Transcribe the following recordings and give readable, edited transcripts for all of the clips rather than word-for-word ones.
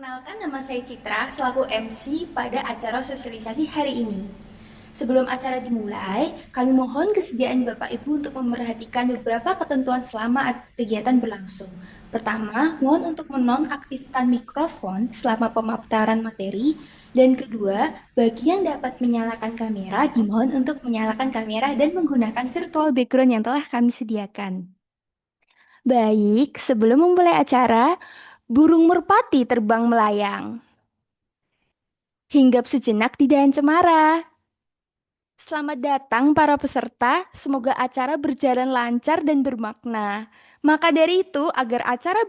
Perkenalkan, nama saya Citra selaku MC pada acara sosialisasi hari ini. Sebelum acara dimulai, kami mohon kesediaan Bapak Ibu untuk memperhatikan beberapa ketentuan selama kegiatan berlangsung. Pertama, mohon untuk menonaktifkan mikrofon selama pemaparan materi. Dan kedua, bagi yang dapat menyalakan kamera, dimohon untuk menyalakan kamera dan menggunakan virtual background yang telah kami sediakan. Baik, sebelum memulai acara, burung merpati terbang melayang. Hinggap sejenak di dahan cemara. Selamat datang para peserta, semoga acara berjalan lancar dan bermakna. Maka dari itu, agar acara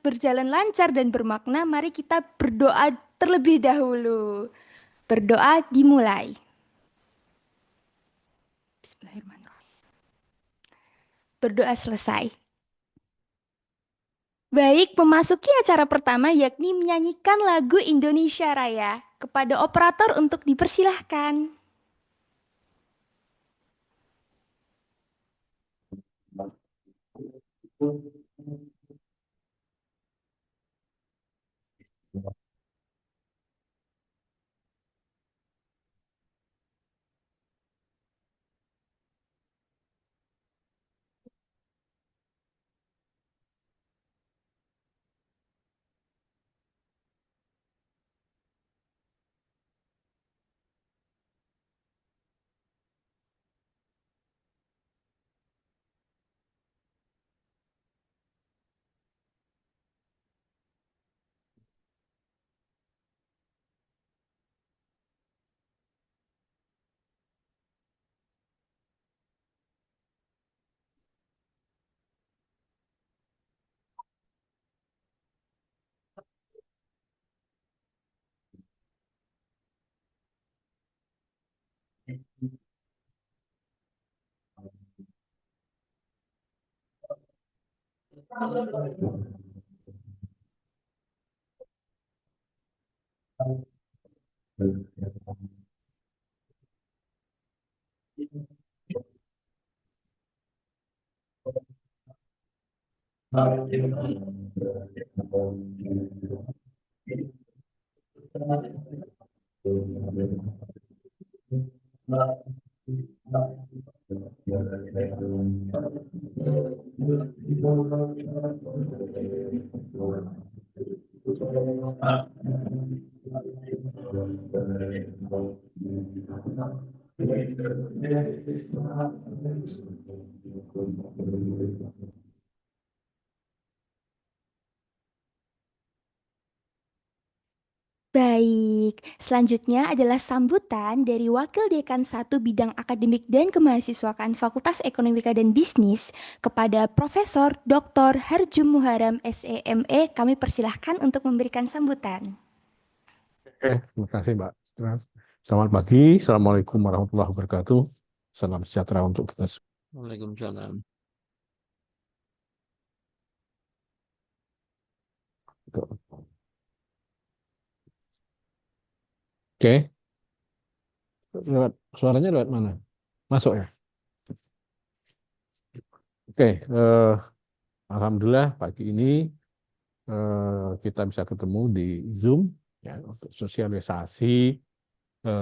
berjalan lancar dan bermakna, mari kita berdoa terlebih dahulu. Berdoa dimulai. Bismillahirrahmanirrahim. Berdoa selesai. Baik, memasuki acara pertama yakni menyanyikan lagu Indonesia Raya. Kepada operator untuk dipersilahkan. Baik, selanjutnya adalah sambutan dari Wakil Dekan 1 Bidang Akademik dan Kemahasiswakan Fakultas Ekonomika dan Bisnis kepada Profesor Dr. Harjum Muharam SEME. Kami persilahkan untuk memberikan sambutan. Terima kasih Mbak. Selamat pagi, Assalamualaikum warahmatullahi wabarakatuh. Salam sejahtera untuk kita semua. Waalaikumsalam. Oke, suaranya lewat mana? Masuk ya? Oke, alhamdulillah pagi ini kita bisa ketemu di Zoom ya untuk sosialisasi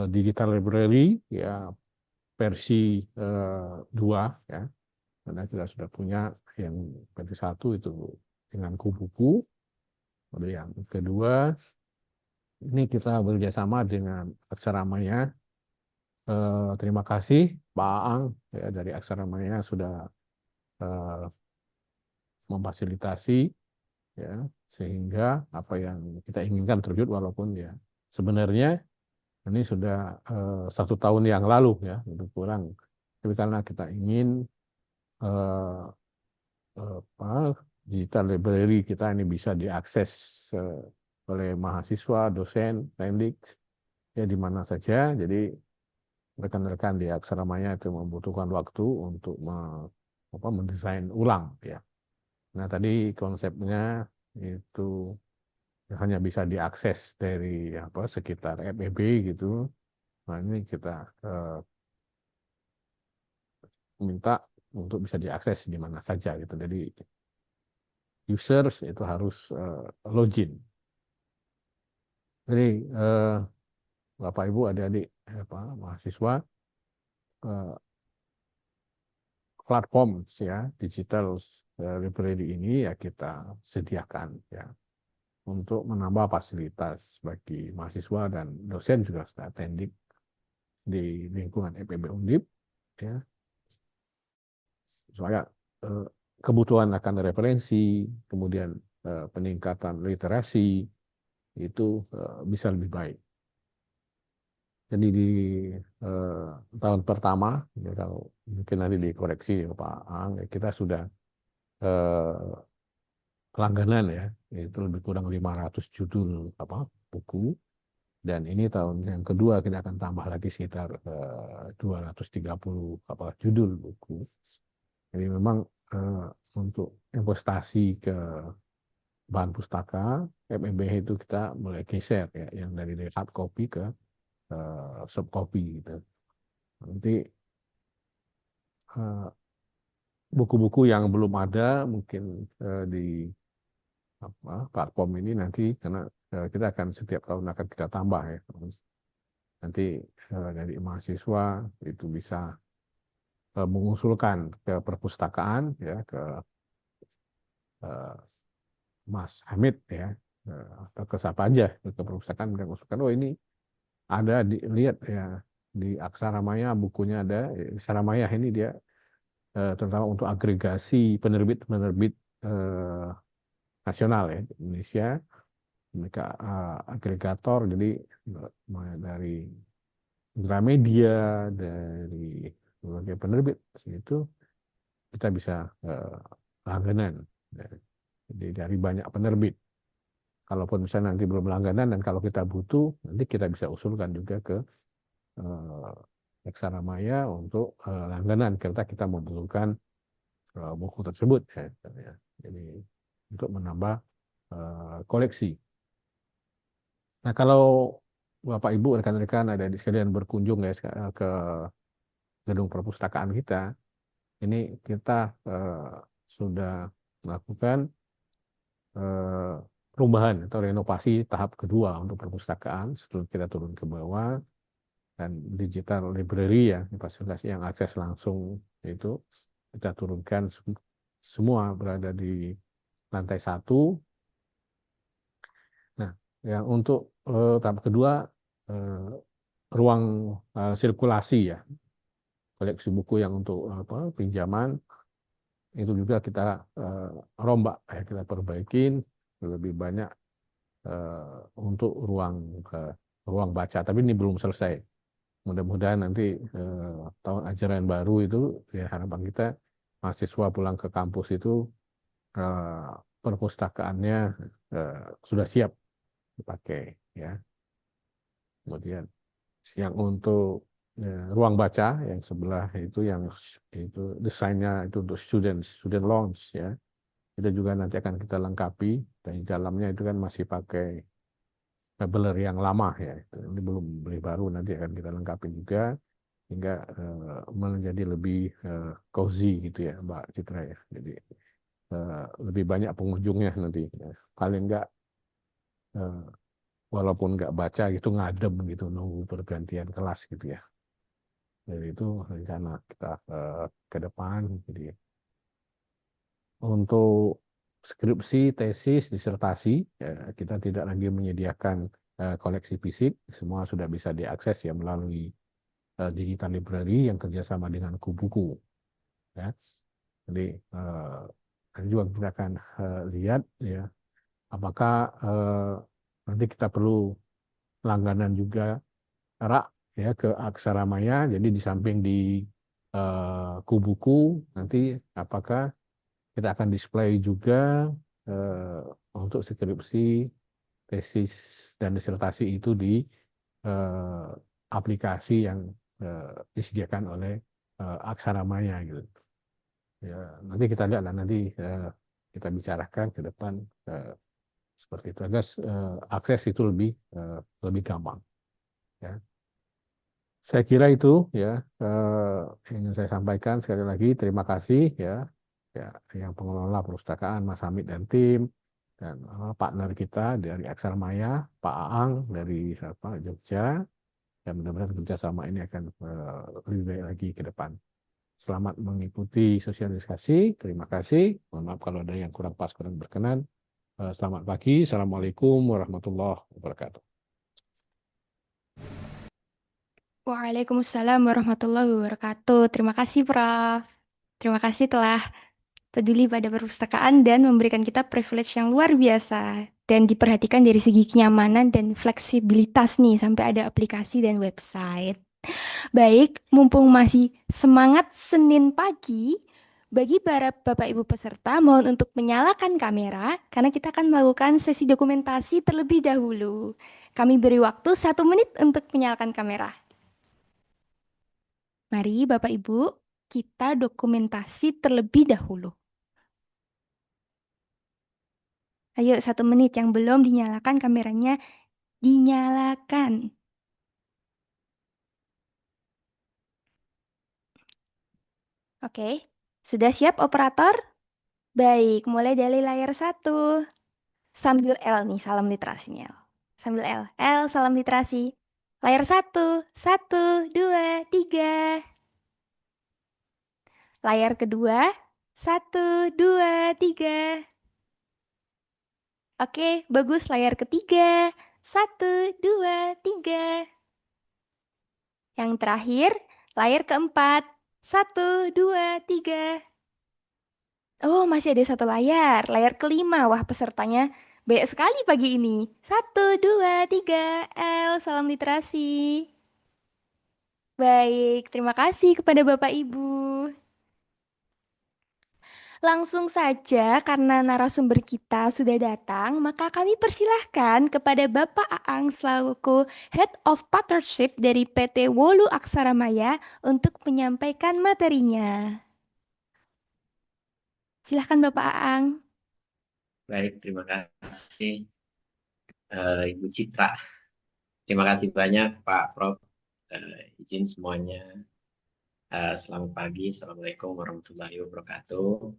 digital library ya versi 2 ya. Karena kita sudah punya yang versi 1 itu dengan buku. Lalu yang kedua, ini kita bekerjasama dengan Aksaramaya. Terima kasih Pak Aang ya, dari Aksaramaya sudah memfasilitasi ya sehingga apa yang kita inginkan terwujud walaupun ya sebenarnya ini sudah 1 tahun yang lalu ya lebih kurang, tapi karena kita ingin apa, digital library kita ini bisa diakses oleh mahasiswa, dosen, pendidik ya di mana saja. Jadi rekan-rekan di Aksaramaya itu membutuhkan waktu untuk mendesain ulang ya. Nah tadi konsepnya itu hanya bisa diakses dari sekitar FEB gitu. Nah ini kita minta untuk bisa diakses di mana saja gitu. Jadi users itu harus login. Jadi Bapak Ibu adik-adik mahasiswa, platform ya digital library ini ya kita sediakan ya untuk menambah fasilitas bagi mahasiswa dan dosen juga attending di lingkungan FEB Undip ya, supaya eh, kebutuhan akan referensi, kemudian peningkatan literasi itu bisa lebih baik. Jadi di eh, tahun pertama, ya, kalau mungkin nanti dikoreksi ya, Pak Ang, ya, kita sudah eh, langganan ya, itu lebih kurang 500 judul buku. Dan ini tahun yang kedua kita akan tambah lagi sekitar 230 judul buku. Jadi memang eh, untuk investasi ke bahan pustaka, FEB itu kita mulai geser ya, yang dari hard copy ke soft copy gitu. Nanti eh, buku-buku yang belum ada mungkin di platform ini nanti, karena kita akan setiap tahun akan kita tambah ya. Nanti dari mahasiswa itu bisa mengusulkan ke perpustakaan ya, ke eh, Mas Hamid ya, atau ke siapa aja ke perpustakaan mengusulkan, oh ini ada lihat ya di Aksara Maya bukunya ada. Aksara Maya ini dia terutama untuk agregasi penerbit-penerbit eh, nasional ya Indonesia, mereka agregator, jadi dari Gramedia, dari berbagai penerbit itu kita bisa langganan. Jadi dari banyak penerbit. Kalaupun misalnya nanti belum langganan dan kalau kita butuh, nanti kita bisa usulkan juga ke Aksara Maya untuk langganan kereta kita membutuhkan buku tersebut ya. Jadi untuk menambah koleksi. Nah, kalau Bapak Ibu rekan-rekan ada di sekalian berkunjung ya ke gedung perpustakaan kita, ini kita sudah melakukan eh, perubahan atau renovasi tahap kedua untuk perpustakaan setelah kita turun ke bawah, dan digital library ya, fasilitas yang akses langsung itu kita turunkan semua berada di lantai 1. Nah, yang untuk tahap kedua eh, ruang sirkulasi ya, koleksi buku yang untuk pinjaman itu juga kita eh, rombak ya, kita perbaikin lebih banyak untuk ruang baca. Tapi ini belum selesai. Mudah-mudahan nanti tahun ajaran baru itu ya harapan kita mahasiswa pulang ke kampus itu eh, perpustakaannya sudah siap dipakai ya. Kemudian yang untuk ruang baca yang sebelah itu, yang itu desainnya itu untuk student lounge ya. Itu juga nanti akan kita lengkapi, dan di dalamnya itu kan masih pakai mebeler yang lama ya. Ini belum beli baru, nanti akan kita lengkapi juga hingga menjadi lebih cozy gitu ya, Mbak Citra ya. Jadi lebih banyak pengunjungnya nanti. Ya. Paling enggak walaupun nggak baca gitu ngadem gitu nunggu pergantian kelas gitu ya. Jadi itu rencana kita ke depan. Jadi untuk skripsi, tesis, disertasi, ya, kita tidak lagi menyediakan koleksi fisik, semua sudah bisa diakses ya melalui digital library yang kerjasama dengan Kubuku. Ya. Jadi juga kita akan lihat ya apakah nanti kita perlu langganan juga rak ya ke Aksara Maya. Jadi di samping di Kubuku nanti apakah kita akan display juga untuk skripsi, tesis, dan disertasi itu di eh, aplikasi yang disediakan oleh Aksara Maya gitu. Ya, nanti kita lihat lah, nanti kita bicarakan ke depan seperti itu agar akses itu lebih gampang. Ya. Saya kira itu ya ingin saya sampaikan. Sekali lagi terima kasih ya, ya yang pengelola perpustakaan Mas Hamid dan tim, dan partner kita dari Aksara Maya, Pak Aang dari Jogja. Ya mudah-mudahan kerjasama ini akan lebih baik lagi ke depan. Selamat mengikuti sosialisasi. Terima kasih. Mohon maaf kalau ada yang kurang pas, kurang berkenan. Selamat pagi. Assalamualaikum warahmatullahi wabarakatuh. Waalaikumsalam warahmatullahi wabarakatuh. Terima kasih, Prof. Terima kasih telah peduli pada perpustakaan dan memberikan kita privilege yang luar biasa. Dan diperhatikan dari segi kenyamanan dan fleksibilitas nih, sampai ada aplikasi dan website. Baik, mumpung masih semangat Senin pagi, bagi para Bapak Ibu peserta mohon untuk menyalakan kamera karena kita akan melakukan sesi dokumentasi terlebih dahulu. Kami beri waktu 1 menit untuk menyalakan kamera. Mari Bapak Ibu, kita dokumentasi terlebih dahulu. Ayo 1 menit yang belum dinyalakan kameranya, dinyalakan. Oke, sudah siap operator? Baik, mulai dari layar 1. Sambil L nih, salam literasinya. L. Sambil L. L, salam literasi. Layar 1. 1, 2, 3. Layar kedua. 1, 2, 3. Oke, bagus. Layar ketiga. 1, 2, 3. Yang terakhir, layar keempat. 1, 2, 3. Oh, masih ada satu layar. Layar kelima. Wah, pesertanya banyak sekali pagi ini. 1, 2, 3. L, salam literasi. Baik, terima kasih kepada Bapak Ibu. Langsung saja, karena narasumber kita sudah datang, maka kami persilahkan kepada Bapak Aang selaku Head of Partnership dari PT Wolu Aksara Maya untuk menyampaikan materinya. Silahkan Bapak Aang. Baik, terima kasih Ibu Citra. Terima kasih banyak Pak Prof. Izin semuanya. Selamat pagi, Assalamualaikum warahmatullahi wabarakatuh.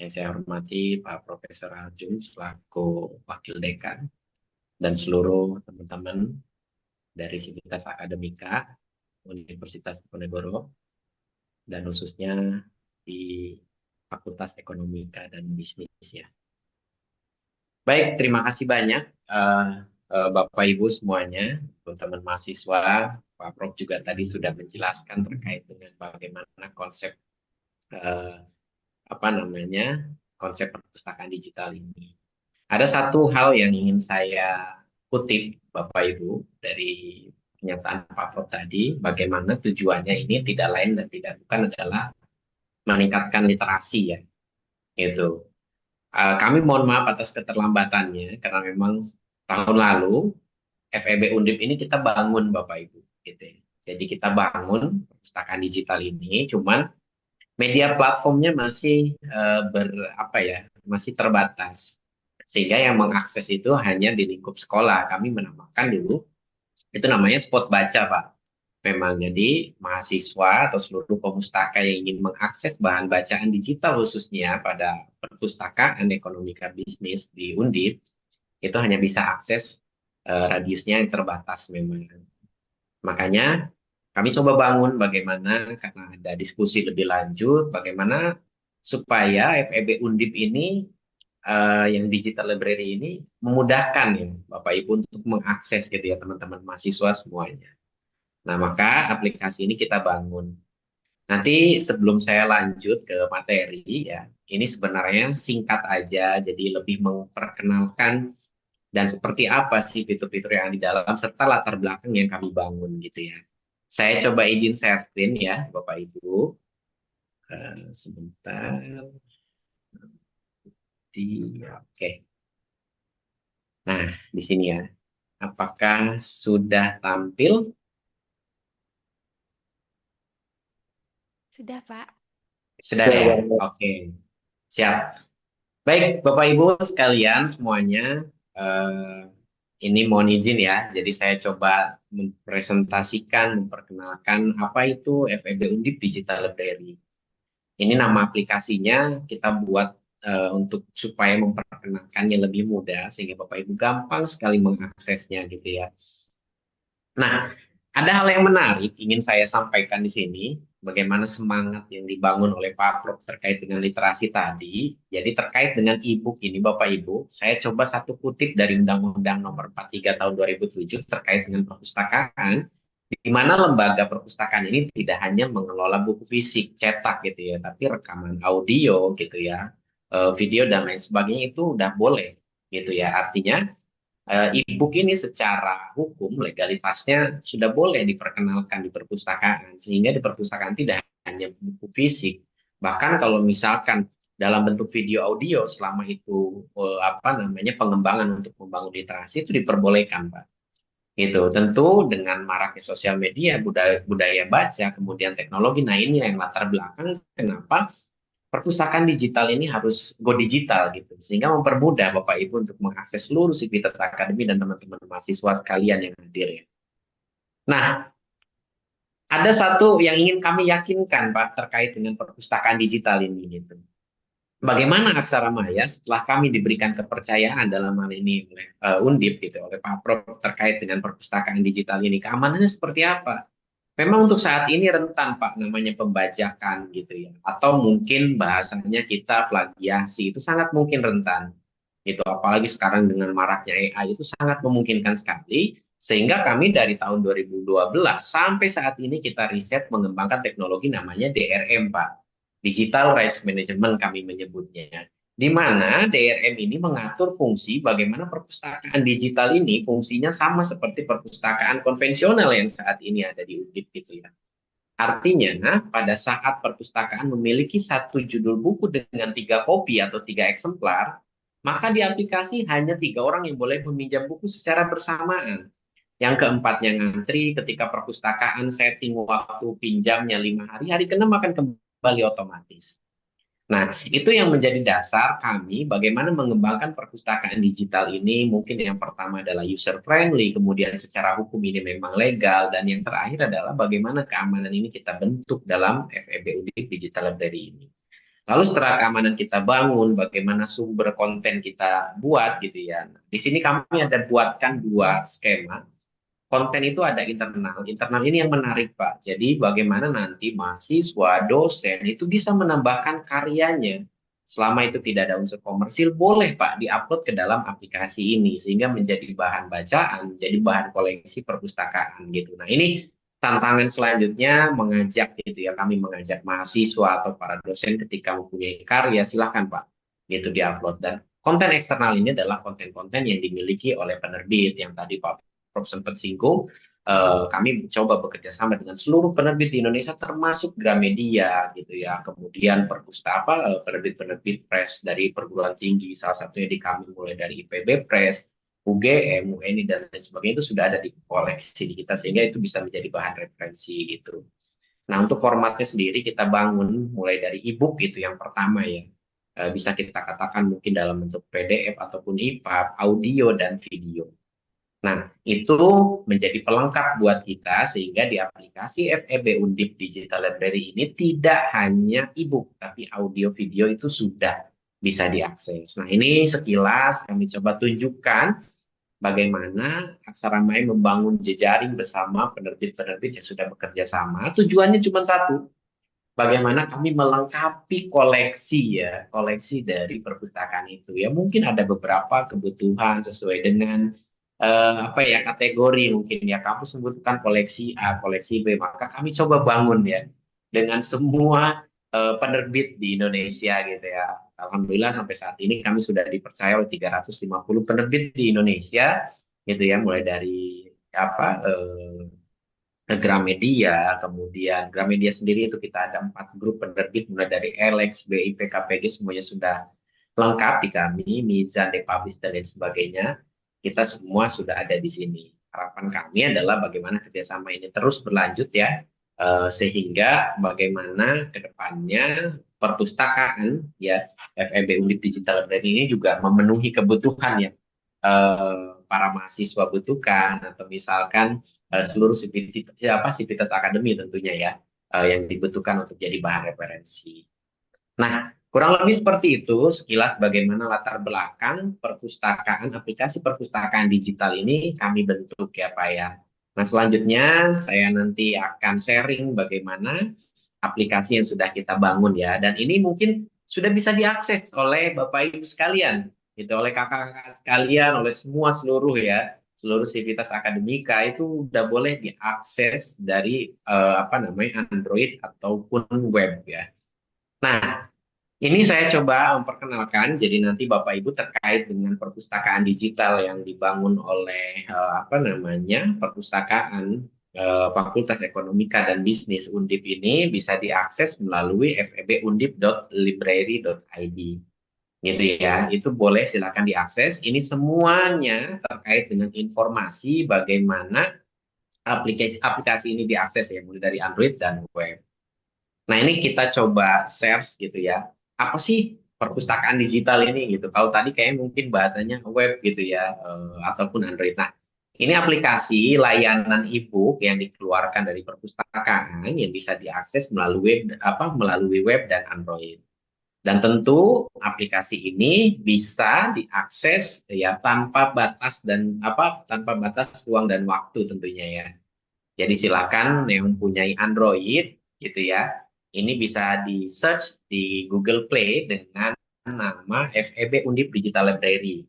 Yang saya hormati Pak Profesor Aljun selaku Wakil Dekan dan seluruh teman-teman dari Sivitas Akademika Universitas Diponegoro dan khususnya di Fakultas Ekonomika dan Bisnis ya. Baik, terima kasih banyak Bapak Ibu semuanya, teman-teman mahasiswa. Pak Prof juga tadi sudah menjelaskan terkait dengan bagaimana konsep konsep perpustakaan digital ini. Ada satu hal yang ingin saya kutip Bapak Ibu dari pernyataan Pak Prof tadi, bagaimana tujuannya ini tidak lain dan tidak bukan adalah meningkatkan literasi ya, gitu. Kami mohon maaf atas keterlambatannya karena memang tahun lalu FEB Undip ini kita bangun Bapak Ibu gitu ya. Jadi kita bangun perpustakaan digital ini, cuman media platformnya masih masih terbatas. Sehingga yang mengakses itu hanya di lingkup sekolah. Kami menamakan dulu itu namanya spot baca, Pak. Memang jadi mahasiswa atau seluruh pemustaka yang ingin mengakses bahan bacaan digital khususnya pada perpustakaan ekonomika bisnis di Undip itu hanya bisa akses radiusnya yang terbatas memang. Makanya kami coba bangun bagaimana karena ada diskusi lebih lanjut bagaimana supaya FEB Undip ini yang digital library ini memudahkan ya Bapak Ibu untuk mengakses gitu ya teman-teman mahasiswa semuanya. Nah, maka aplikasi ini kita bangun. Nanti sebelum saya lanjut ke materi ya, ini sebenarnya singkat aja, jadi lebih memperkenalkan dan seperti apa sih fitur-fitur yang di dalam serta latar belakang yang kami bangun gitu ya. Saya coba izin share screen ya, Bapak Ibu. Sebentar. Oke. Nah, di sini ya. Apakah sudah tampil? Sudah, Pak. Sudah ya? Oke. Siap. Baik, Bapak Ibu sekalian semuanya, ini mohon izin ya. Jadi saya coba mempresentasikan, memperkenalkan apa itu FEB Undip Digital Library. Ini nama aplikasinya kita buat untuk supaya memperkenalkannya lebih mudah sehingga Bapak Ibu gampang sekali mengaksesnya gitu ya. Nah, ada hal yang menarik ingin saya sampaikan di sini, bagaimana semangat yang dibangun oleh Pak Prof terkait dengan literasi tadi. Jadi terkait dengan e-book ini, Bapak Ibu, saya coba satu kutip dari Undang-Undang Nomor 43 Tahun 2007 terkait dengan perpustakaan, di mana lembaga perpustakaan ini tidak hanya mengelola buku fisik cetak gitu ya, tapi rekaman audio gitu ya, video dan lain sebagainya itu udah boleh gitu ya. Artinya e-book ini secara hukum legalitasnya sudah boleh diperkenalkan di perpustakaan, sehingga di perpustakaan tidak hanya buku fisik, bahkan kalau misalkan dalam bentuk video audio selama itu apa namanya pengembangan untuk membangun literasi itu diperbolehkan, Pak. Gitu. Tentu dengan maraknya sosial media, budaya baca, kemudian teknologi, nah ini yang latar belakang kenapa perpustakaan digital ini harus go digital gitu, sehingga mempermudah Bapak Ibu untuk mengakses seluruh sivitas akademi dan teman-teman mahasiswa sekalian yang hadir ya. Nah, ada satu yang ingin kami yakinkan Pak terkait dengan perpustakaan digital ini gitu. Bagaimana Aksara Maya setelah kami diberikan kepercayaan dalam hal ini oleh Undip gitu, oleh Pak Prof terkait dengan perpustakaan digital ini, keamanannya seperti apa? Memang untuk saat ini rentan Pak namanya pembajakan gitu ya. Atau mungkin bahasanya kita plagiasi itu sangat mungkin rentan. Gitu. Apalagi sekarang dengan maraknya AI itu sangat memungkinkan sekali. Sehingga kami dari tahun 2012 sampai saat ini kita riset mengembangkan teknologi namanya DRM Pak. Digital Rights Management kami menyebutnya. Di mana DRM ini mengatur fungsi bagaimana perpustakaan digital ini fungsinya sama seperti perpustakaan konvensional yang saat ini ada di Undip gitu ya. Artinya, pada saat perpustakaan memiliki satu judul buku dengan 3 kopi atau 3 eksemplar, maka di aplikasi hanya 3 orang yang boleh meminjam buku secara bersamaan. Yang keempatnya ngantri ketika perpustakaan setting waktu pinjamnya 5 hari, hari ke-6 akan kembali otomatis. Nah, itu yang menjadi dasar kami bagaimana mengembangkan perpustakaan digital ini. Mungkin yang pertama adalah user friendly, kemudian secara hukum ini memang legal, dan yang terakhir adalah bagaimana keamanan ini kita bentuk dalam FEB Undip Digital Library ini. Lalu setelah keamanan kita bangun, bagaimana sumber konten kita buat gitu ya. Di sini kami ada buatkan 2 skema. Konten itu ada internal. Internal ini yang menarik, Pak. Jadi bagaimana nanti mahasiswa, dosen itu bisa menambahkan karyanya. Selama itu tidak ada unsur komersil, boleh Pak diupload ke dalam aplikasi ini. Sehingga menjadi bahan bacaan, menjadi bahan koleksi perpustakaan gitu. Nah ini tantangan selanjutnya mengajak gitu ya. Kami mengajak mahasiswa atau para dosen ketika mempunyai karya, silahkan Pak gitu diupload. Dan konten eksternal ini adalah konten-konten yang dimiliki oleh penerbit yang tadi Pak Prof sempat singgung, kami coba bekerja sama dengan seluruh penerbit di Indonesia termasuk Gramedia gitu ya, kemudian penerbit-penerbit press dari perguruan tinggi, salah satunya di kami mulai dari IPB Press, UGM, UNI dan lain sebagainya itu sudah ada di koleksi di kita sehingga itu bisa menjadi bahan referensi gitu. Nah untuk formatnya sendiri kita bangun mulai dari e-book itu yang pertama ya, bisa kita katakan mungkin dalam bentuk PDF ataupun EPUB, audio dan video. Nah, itu menjadi pelengkap buat kita sehingga di aplikasi FEB Undip Digital Library ini tidak hanya e-book, tapi audio video itu sudah bisa diakses. Nah, ini sekilas kami coba tunjukkan bagaimana Aksara Maya membangun jejaring bersama penerbit-penerbit yang sudah bekerja sama. Tujuannya cuma satu, bagaimana kami melengkapi koleksi ya, koleksi dari perpustakaan itu. Ya, mungkin ada beberapa kebutuhan sesuai dengan apa ya kategori mungkin ya kampus membutuhkan koleksi A, koleksi B, maka kami coba bangun ya dengan semua penerbit di Indonesia gitu ya. Alhamdulillah sampai saat ini kami sudah dipercaya oleh 350 penerbit di Indonesia gitu ya, mulai dari apa Gramedia, kemudian Gramedia sendiri itu kita ada 4 grup penerbit mulai dari LX, BIP, KPG semuanya sudah lengkap di kami, Mizan, Republish dan lain sebagainya. Kita semua sudah ada di sini. Harapan kami adalah bagaimana kerjasama ini terus berlanjut ya, sehingga bagaimana ke depannya perpustakaan ya FEB Undip Digital Library ini juga memenuhi kebutuhan ya para mahasiswa butuhkan atau misalkan seluruh sivitas akademi tentunya ya yang dibutuhkan untuk jadi bahan referensi. Nah, Kurang lebih seperti itu, sekilas bagaimana latar belakang perpustakaan, aplikasi perpustakaan digital ini kami bentuk ya Pak ya. Nah selanjutnya saya nanti akan sharing bagaimana aplikasi yang sudah kita bangun ya. Dan ini mungkin sudah bisa diakses oleh Bapak Ibu sekalian, gitu, oleh kakak-kakak sekalian, oleh semua seluruh ya, seluruh sivitas akademika itu udah boleh diakses dari apa namanya Android ataupun web ya. Nah, ini saya coba memperkenalkan, jadi nanti Bapak Ibu terkait dengan perpustakaan digital yang dibangun oleh apa namanya perpustakaan Fakultas Ekonomika dan Bisnis Undip ini bisa diakses melalui febundip.library.id, gitu ya. Itu boleh silakan diakses. Ini semuanya terkait dengan informasi bagaimana aplikasi ini diakses ya, mulai dari Android dan web. Nah, ini kita coba search gitu ya. Apa sih perpustakaan digital ini gitu? Kalau tadi kayak mungkin bahasanya web gitu ya, ataupun Android. Nah, ini aplikasi layanan e-book yang dikeluarkan dari perpustakaan yang bisa diakses melalui web dan Android. Dan tentu aplikasi ini bisa diakses ya tanpa batas tanpa batas ruang dan waktu tentunya ya. Jadi silakan yang mempunyai Android gitu ya, ini bisa di search di Google Play dengan nama FEB Undip Digital Library.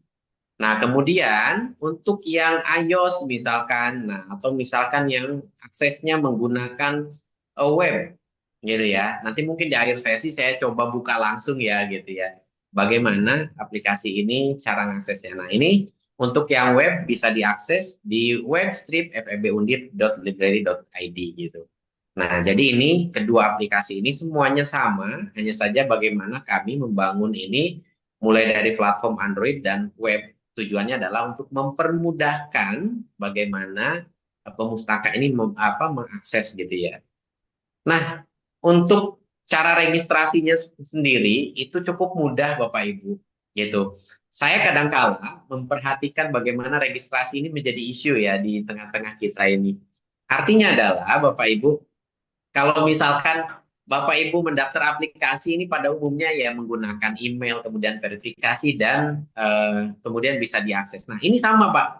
Nah, kemudian untuk yang iOS misalkan, nah atau misalkan yang aksesnya menggunakan web gitu ya. Nanti mungkin di akhir sesi saya coba buka langsung ya gitu ya. Bagaimana aplikasi ini cara mengaksesnya. Nah, ini untuk yang web bisa diakses di webstrip.febundip.library.id gitu. Nah, jadi ini kedua aplikasi ini semuanya sama, hanya saja bagaimana kami membangun ini mulai dari platform Android dan web. Tujuannya adalah untuk mempermudahkan bagaimana pemustaka ini mengakses gitu ya. Nah, untuk cara registrasinya sendiri itu cukup mudah Bapak Ibu, gitu. Saya kadang-kala memperhatikan bagaimana registrasi ini menjadi isu ya di tengah-tengah kita ini. Artinya adalah Bapak Ibu, kalau misalkan Bapak Ibu mendaftar aplikasi ini pada umumnya ya menggunakan email, kemudian verifikasi dan kemudian bisa diakses. Nah, ini sama Pak.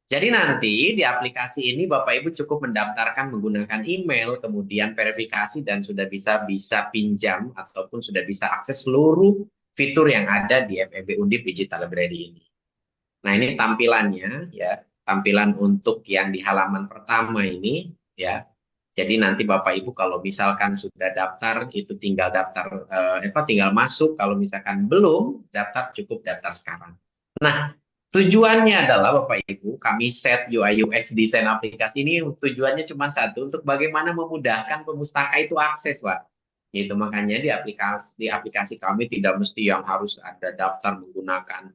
Jadi nanti di aplikasi ini Bapak Ibu cukup mendaftarkan menggunakan email, kemudian verifikasi dan sudah bisa pinjam ataupun sudah bisa akses seluruh fitur yang ada di FEB Undip Digital Library ini. Nah, ini tampilannya ya, tampilan untuk yang di halaman pertama ini ya. Jadi nanti Bapak Ibu kalau misalkan sudah daftar itu tinggal masuk, kalau misalkan belum daftar cukup daftar sekarang. Nah, tujuannya adalah Bapak Ibu, kami set UI UX desain aplikasi ini tujuannya cuma satu, untuk bagaimana memudahkan pemustaka itu akses, Pak. Gitu, makanya di aplikasi kami tidak mesti yang harus ada daftar menggunakan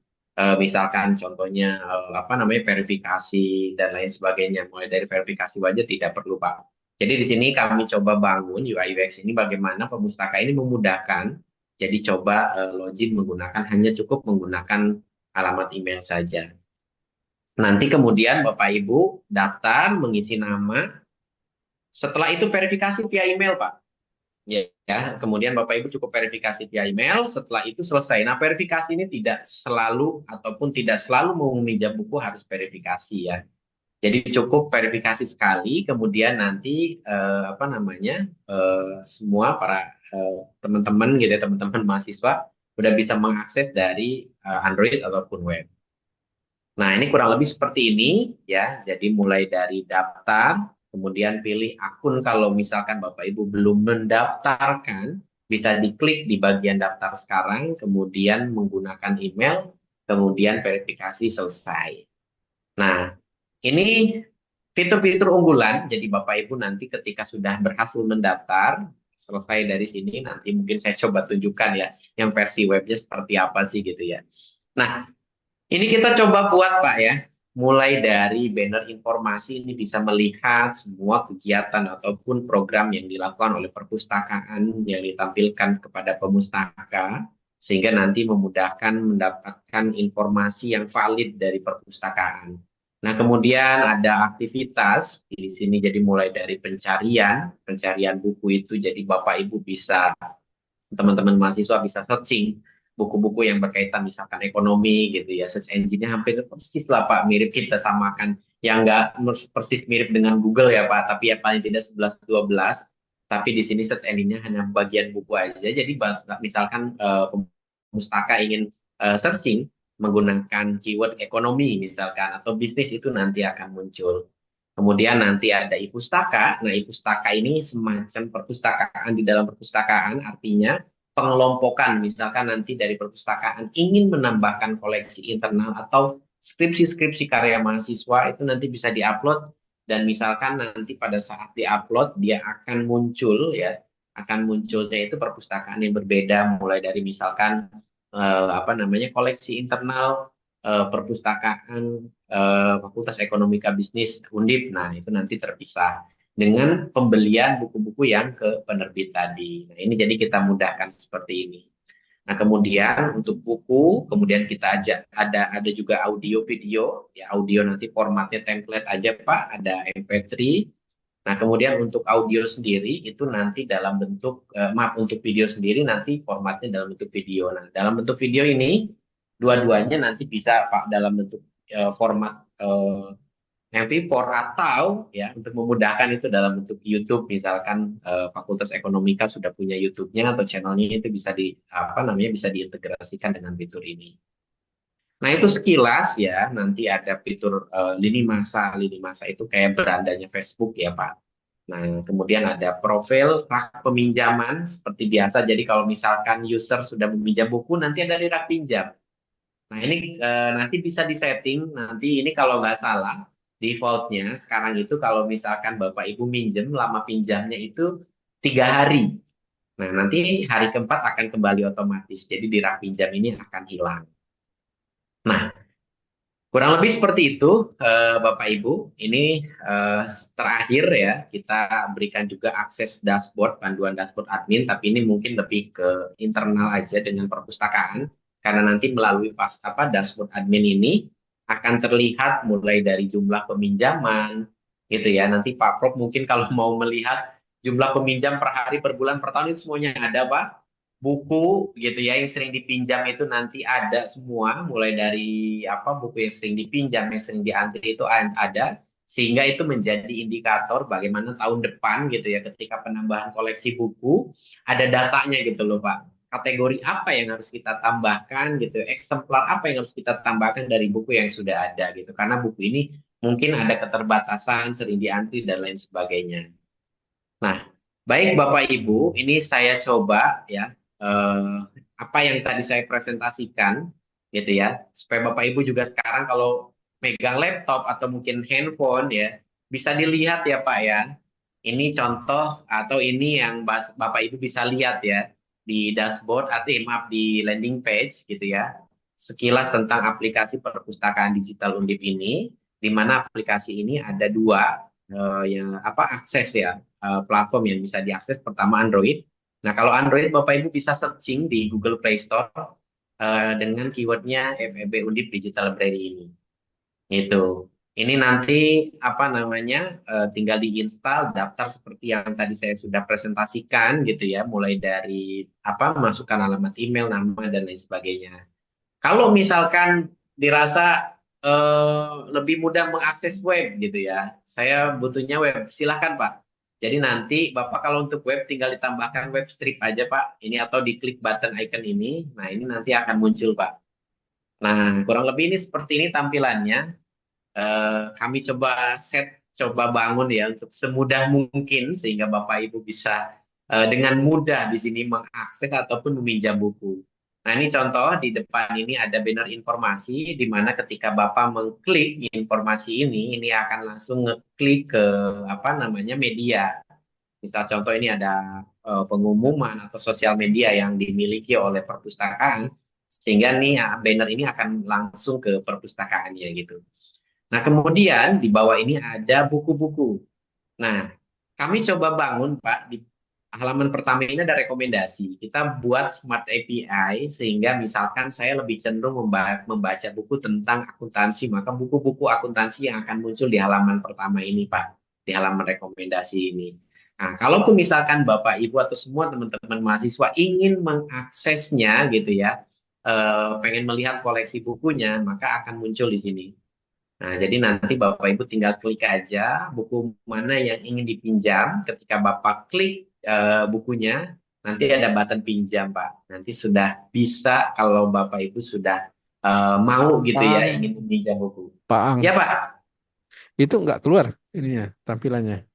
misalkan contohnya verifikasi dan lain sebagainya. Mulai dari verifikasi wajah tidak perlu, Pak. Jadi di sini kami coba bangun UI UX ini bagaimana pemustaka ini memudahkan. Jadi coba login hanya cukup menggunakan alamat email saja. Nanti kemudian Bapak Ibu daftar, mengisi nama. Setelah itu verifikasi via email, Pak. Ya, kemudian Bapak Ibu cukup verifikasi via email. Setelah itu selesai. Nah, verifikasi ini tidak selalu ataupun tidak selalu meminjam buku harus verifikasi ya. Jadi cukup verifikasi sekali, kemudian nanti semua para teman-teman gitu ya, teman-teman mahasiswa udah bisa mengakses dari Android ataupun web. Nah, ini kurang lebih seperti ini ya. Jadi mulai dari daftar, kemudian pilih akun kalau misalkan Bapak Ibu belum mendaftarkan, bisa diklik di bagian daftar sekarang, kemudian menggunakan email, kemudian verifikasi selesai. Nah, ini fitur-fitur unggulan, jadi Bapak Ibu nanti ketika sudah berhasil mendaftar, selesai dari sini, nanti mungkin saya coba tunjukkan ya, yang versi webnya seperti apa sih gitu ya. Nah, ini kita coba buat Pak ya, mulai dari banner informasi ini bisa melihat semua kegiatan ataupun program yang dilakukan oleh perpustakaan yang ditampilkan kepada pemustaka, sehingga nanti memudahkan mendapatkan informasi yang valid dari perpustakaan. Nah, kemudian ada aktivitas di sini, jadi mulai dari pencarian buku itu, jadi Bapak Ibu bisa teman-teman mahasiswa bisa searching buku-buku yang berkaitan misalkan ekonomi gitu ya, search engine-nya hampir persis lah Pak, mirip kita samakan. Yang nggak persis mirip dengan Google ya Pak, tapi ya paling tidak 11-12. Tapi di sini search engine-nya hanya bagian buku aja. Jadi misalkan pustaka ingin searching menggunakan keyword ekonomi misalkan atau bisnis itu nanti akan muncul. Kemudian nanti ada e-pustaka. Nah, e-pustaka ini semacam perpustakaan di dalam perpustakaan, artinya pengelompokan. Misalkan nanti dari perpustakaan ingin menambahkan koleksi internal atau skripsi-skripsi karya mahasiswa itu nanti bisa diupload dan misalkan nanti pada saat diupload dia akan muncul ya, akan munculnya itu perpustakaan yang berbeda mulai dari misalkan apa namanya koleksi internal perpustakaan Fakultas Ekonomika Bisnis Undip. Nah, itu nanti terpisah dengan pembelian buku-buku yang ke penerbit tadi. Nah, ini jadi kita mudahkan seperti ini. Nah, kemudian untuk buku, kemudian kita ada juga audio video, ya audio nanti formatnya template aja Pak, ada MP3. Nah, kemudian untuk audio sendiri itu nanti dalam bentuk, maaf untuk video sendiri nanti formatnya dalam bentuk video. Nah, dalam bentuk video ini dua-duanya nanti bisa Pak dalam bentuk format MP4 atau ya untuk memudahkan itu dalam bentuk YouTube misalkan Fakultas Ekonomika sudah punya YouTube-nya atau channelnya itu bisa di apa namanya bisa diintegrasikan dengan fitur ini. Nah, itu sekilas ya, nanti ada fitur lini masa. Lini masa itu kayak berandanya Facebook ya, Pak. Nah, kemudian ada profil rak peminjaman seperti biasa. Jadi kalau misalkan user sudah meminjam buku, nanti ada di rak pinjam. Nah, ini nanti bisa disetting. Nanti ini kalau nggak salah, defaultnya sekarang itu kalau misalkan Bapak Ibu minjem, lama pinjamnya itu 3 hari. Nah, nanti hari keempat akan kembali otomatis. Jadi di rak pinjam ini akan hilang. Nah, kurang lebih seperti itu, Bapak Ibu. Ini terakhir ya, kita berikan juga akses dashboard, panduan dashboard admin, tapi ini mungkin lebih ke internal aja dengan perpustakaan, karena nanti melalui dashboard admin ini akan terlihat mulai dari jumlah peminjaman, gitu ya. Nanti Pak Prof mungkin kalau mau melihat jumlah peminjam per hari, per bulan, per tahun, ini semuanya ada, Pak. Buku gitu ya yang sering dipinjam itu nanti ada semua mulai dari buku yang sering dipinjam yang sering diantri itu ada sehingga itu menjadi indikator bagaimana tahun depan gitu ya ketika penambahan koleksi buku ada datanya gitu loh Pak, kategori apa yang harus kita tambahkan gitu, eksemplar apa yang harus kita tambahkan dari buku yang sudah ada gitu karena buku ini mungkin ada keterbatasan sering diantri dan lain sebagainya. Nah, baik Bapak Ibu, ini saya coba ya apa yang tadi saya presentasikan gitu ya, supaya Bapak Ibu juga sekarang kalau megang laptop atau mungkin handphone ya bisa dilihat ya Pak ya. Ini contoh atau ini yang Bapak Ibu bisa lihat ya di dashboard atau maaf di landing page gitu ya. Sekilas tentang aplikasi perpustakaan digital Undip ini, di mana aplikasi ini ada dua yang akses ya platform yang bisa diakses. Pertama Android. Nah kalau Android Bapak Ibu bisa searching di Google Play Store dengan keywordnya FEB Undip Digital Library ini. Itu. Ini nanti tinggal diinstal daftar seperti yang tadi saya sudah presentasikan gitu ya, mulai dari masukkan alamat email, nama dan lain sebagainya. Kalau misalkan dirasa lebih mudah mengakses web gitu ya, saya butuhnya web, silahkan Pak. Jadi nanti Bapak kalau untuk web tinggal ditambahkan web strip aja Pak, ini atau diklik button icon ini, nah ini nanti akan muncul Pak. Nah kurang lebih ini seperti ini tampilannya. Kami coba bangun ya untuk semudah mungkin sehingga Bapak Ibu bisa dengan mudah di sini mengakses ataupun meminjam buku. Nah, ini contoh di depan ini ada banner informasi di mana ketika Bapak mengklik informasi ini akan langsung ngeklik ke media. Misal contoh ini ada pengumuman atau sosial media yang dimiliki oleh perpustakaan sehingga nih banner ini akan langsung ke perpustakaannya gitu. Nah, kemudian di bawah ini ada buku-buku. Nah, kami coba bangun, Pak, di halaman pertama ini ada rekomendasi. Kita buat Smart API sehingga misalkan saya lebih cenderung membaca buku tentang akuntansi, maka buku-buku akuntansi yang akan muncul di halaman pertama ini, Pak, di halaman rekomendasi ini. Nah, kalaupun misalkan Bapak Ibu atau semua teman-teman mahasiswa ingin mengaksesnya gitu ya, pengen melihat koleksi bukunya, maka akan muncul di sini. Nah, jadi nanti Bapak Ibu tinggal klik aja buku mana yang ingin dipinjam. Ketika Bapak klik bukunya, nanti ada button pinjam, Pak. Nanti sudah bisa kalau Bapak Ibu sudah mau gitu Pak ya, Ang, ingin meminjam buku. Pak Ang, Ya, Pak. itu nggak keluar ininya tampilannya.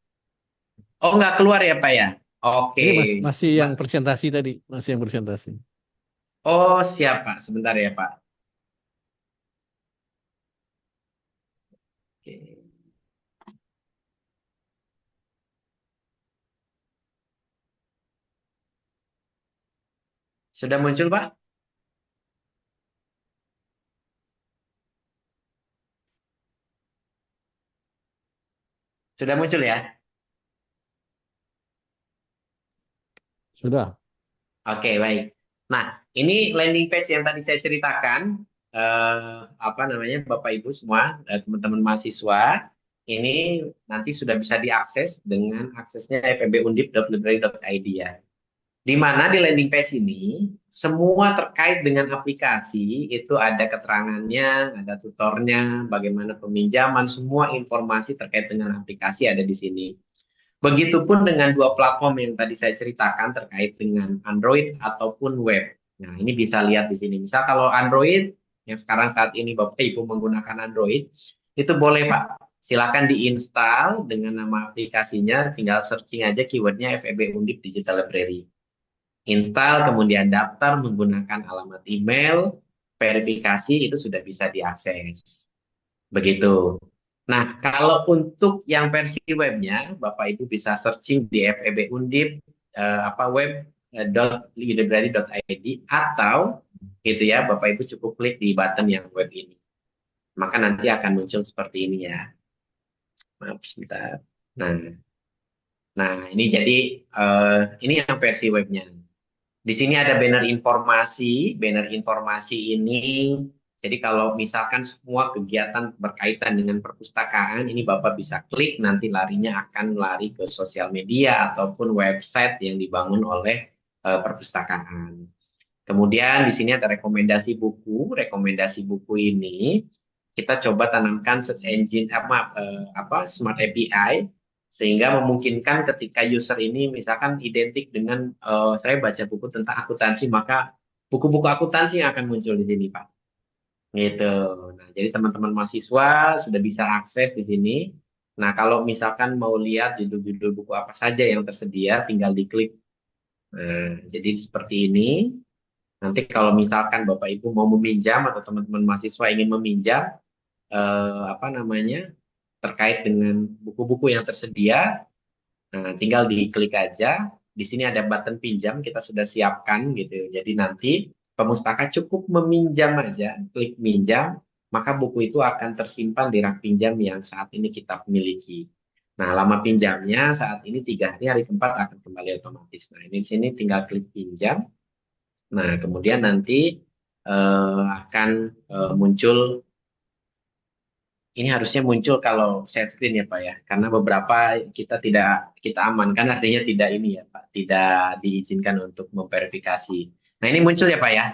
Oh, nggak keluar ya, Pak ya? Oke. Ini masih yang Mbak. presentasi tadi, masih yang presentasi. Oh, siap, Pak. Sebentar ya, Pak. Oke. Sudah muncul, Pak? Sudah muncul ya? Sudah. Oke, baik. Nah, ini landing page yang tadi saya ceritakan, apa namanya, Bapak Ibu semua, teman-teman mahasiswa, ini nanti sudah bisa diakses dengan aksesnya febundip.library.id ya. Di mana di landing page ini, semua terkait dengan aplikasi, itu ada keterangannya, ada tutornya, bagaimana peminjaman, semua informasi terkait dengan aplikasi ada di sini. Begitupun dengan dua platform yang tadi saya ceritakan terkait dengan Android ataupun web. Nah, ini bisa lihat di sini. Misal kalau Android, yang sekarang saat ini Bapak Ibu menggunakan Android, itu boleh Pak. Silakan diinstal dengan nama aplikasinya, tinggal searching aja keywordnya FEB Undip Digital Library. Install, kemudian daftar menggunakan alamat email, verifikasi itu sudah bisa diakses. Begitu. Nah, kalau untuk yang versi webnya, Bapak Ibu bisa searching di FEB Undip web .library.id atau gitu ya, Bapak Ibu cukup klik di button yang web ini. Maka nanti akan muncul seperti ini ya. Maaf sebentar. Nah, ini jadi ini yang versi webnya. Di sini ada banner informasi. Banner informasi ini, jadi kalau misalkan semua kegiatan berkaitan dengan perpustakaan, ini Bapak bisa klik, nanti larinya akan lari ke sosial media ataupun website yang dibangun oleh perpustakaan. Kemudian di sini ada rekomendasi buku. Rekomendasi buku ini kita coba tanamkan search engine Smart API sehingga memungkinkan ketika user ini misalkan identik dengan saya baca buku tentang akuntansi, maka buku-buku akuntansi yang akan muncul di sini, Pak. Gitu. Nah, jadi teman-teman mahasiswa sudah bisa akses di sini. Nah, kalau misalkan mau lihat judul-judul buku apa saja yang tersedia, tinggal diklik. Nah, jadi seperti ini. Nanti kalau misalkan Bapak Ibu mau meminjam atau teman-teman mahasiswa ingin meminjam apa namanya terkait dengan buku-buku yang tersedia, nah, tinggal diklik aja. Di sini ada button pinjam kita sudah siapkan gitu. Jadi nanti pemustaka cukup meminjam aja, klik minjam, maka buku itu akan tersimpan di rak pinjam yang saat ini kita miliki. Nah, lama pinjamnya saat ini 3 hari, hari keempat akan kembali otomatis. Nah, ini di sini tinggal klik pinjam. Nah, kemudian nanti akan muncul, ini harusnya muncul kalau share screen ya Pak ya, karena beberapa kita amankan artinya tidak ini ya Pak, tidak diizinkan untuk memverifikasi. Nah, ini muncul ya Pak ya.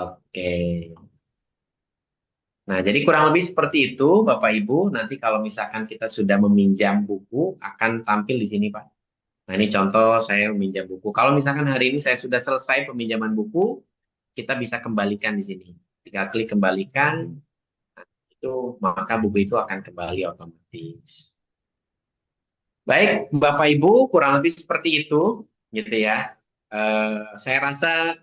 Oke. Nah, jadi kurang lebih seperti itu Bapak Ibu. Nanti kalau misalkan kita sudah meminjam buku akan tampil di sini Pak. Nah, ini contoh saya meminjam buku. Kalau misalkan hari ini saya sudah selesai peminjaman buku, kita bisa kembalikan di sini. Tinggal klik kembalikan, itu maka buku itu akan kembali otomatis. Baik, Bapak Ibu, kurang lebih seperti itu, gitu ya. Saya rasa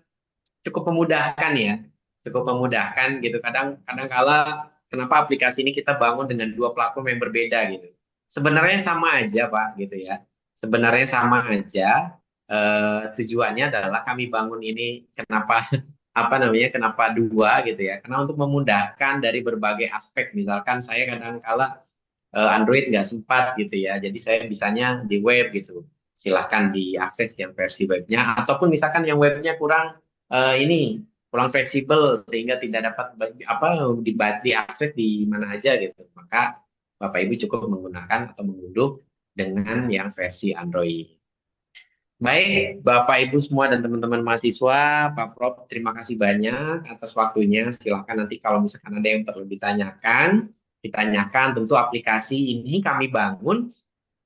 cukup memudahkan ya, cukup memudahkan gitu. Kadang kala kenapa aplikasi ini kita bangun dengan dua platform yang berbeda gitu. Sebenarnya sama aja Pak, gitu ya. Sebenarnya sama aja. Tujuannya adalah kami bangun ini kenapa apa namanya kenapa dua gitu ya, karena untuk memudahkan dari berbagai aspek. Misalkan saya kadang kala Android nggak sempat gitu ya, jadi saya bisanya di web gitu, silahkan diakses yang versi webnya, ataupun misalkan yang webnya ini kurang fleksibel sehingga tidak dapat diakses di mana aja gitu, maka Bapak Ibu cukup menggunakan atau mengunduh dengan yang versi Android. Baik, Bapak Ibu semua dan teman-teman mahasiswa, Pak Prof, terima kasih banyak atas waktunya. Silahkan nanti kalau misalkan ada yang perlu ditanyakan, ditanyakan. Tentu aplikasi ini kami bangun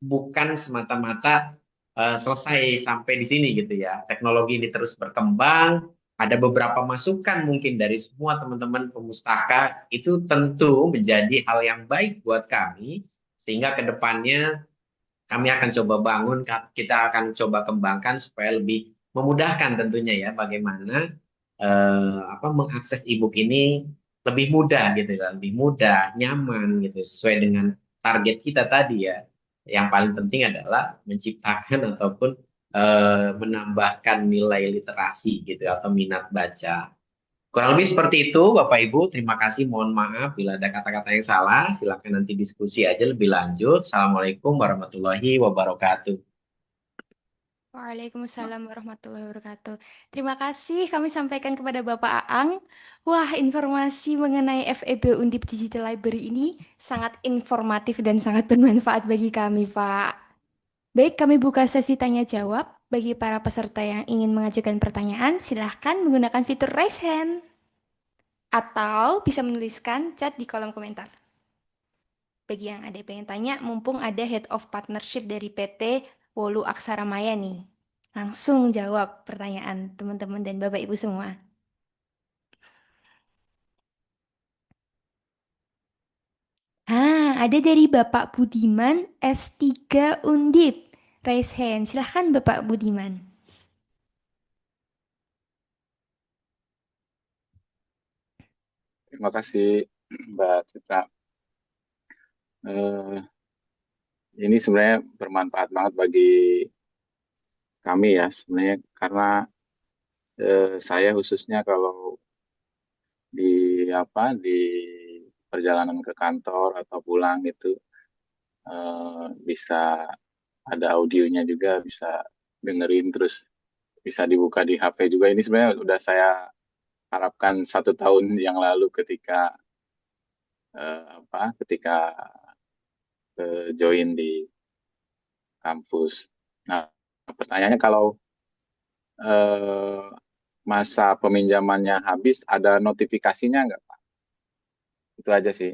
bukan semata-mata selesai sampai di sini gitu ya. Teknologi ini terus berkembang, ada beberapa masukan mungkin dari semua teman-teman pemustaka itu tentu menjadi hal yang baik buat kami sehingga ke depannya kami akan coba bangun, kita akan coba kembangkan supaya lebih memudahkan tentunya ya bagaimana mengakses e-book ini lebih mudah gitu ya, lebih mudah, nyaman gitu sesuai dengan target kita tadi ya. Yang paling penting adalah menciptakan ataupun menambahkan nilai literasi gitu ya, atau minat baca. Kurang lebih seperti itu, Bapak Ibu. Terima kasih. Mohon maaf bila ada kata-kata yang salah. Silakan nanti diskusi aja lebih lanjut. Assalamualaikum warahmatullahi wabarakatuh. Waalaikumsalam warahmatullahi wabarakatuh. Terima kasih kami sampaikan kepada Bapak Aang. Wah, informasi mengenai FEB Undip Digital Library ini sangat informatif dan sangat bermanfaat bagi kami, Pak. Baik, kami buka sesi tanya jawab. Bagi para peserta yang ingin mengajukan pertanyaan, silahkan menggunakan fitur raise hand atau bisa menuliskan chat di kolom komentar. Bagi yang ada yang pengen tanya, mumpung ada Head of Partnership dari PT Wolu Aksara Maya nih. Langsung jawab pertanyaan teman-teman dan Bapak Ibu semua. Ada dari Bapak Budiman S3 Undip. Raise hand. Silahkan Bapak Budiman. Terima kasih Mbak Citra. Eh, ini sebenarnya bermanfaat banget bagi kami ya sebenarnya karena saya khususnya kalau di perjalanan ke kantor atau pulang itu bisa ada audionya juga, bisa dengerin terus bisa dibuka di HP juga. Ini sebenarnya udah saya harapkan 1 tahun yang lalu ketika ketika join di kampus. Nah, pertanyaannya kalau eh, masa peminjamannya habis, ada notifikasinya nggak, Pak? Itu aja sih.